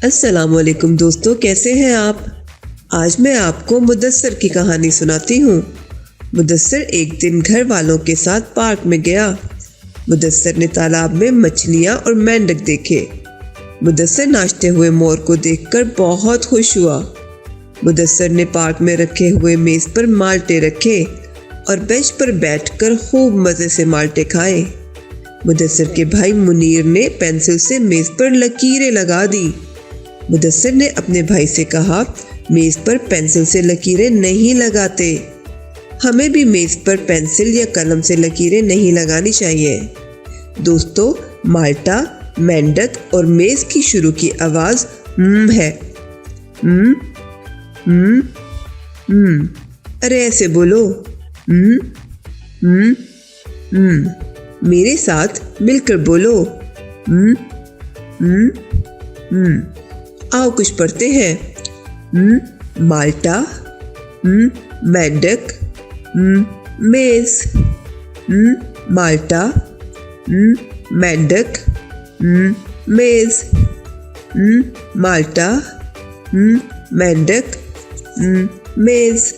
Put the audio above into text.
अस्सलामुअलैकुम दोस्तों, कैसे हैं आप। आज मैं आपको मुदस्सर की कहानी सुनाती हूँ। मुदस्सर एक दिन घर वालों के साथ पार्क में गया। मुदस्सर ने तालाब में मछलियाँ और मेंढक देखे। मुदस्सर नाचते हुए मोर को देखकर बहुत खुश हुआ। मुदस्सर ने पार्क में रखे हुए मेज़ पर माल्टे रखे और बेंच पर बैठकर खूब मज़े से माल्टे खाए। मुदस्सर के भाई मुनीर ने पेंसिल से मेज़ पर लकीरें लगा दी। मुदस्सर ने अपने भाई से कहा, मेज़ पर पेंसिल से लकीरें नहीं लगाते। हमें भी मेज़ पर पेंसिल या कलम से लकीरें नहीं लगानी चाहिए। दोस्तों, माल्टा, मेंढक और मेज़ की शुरू की आवाज़ है। अरे ऐसे बोलो। मेरे साथ मिलकर बोलो। आओ कुछ पढ़ते हैं। माल्टा, मेंढक, मेज़। माल्टा, मेंढक, मेज़। माल्टा, मेंढक, मेज़।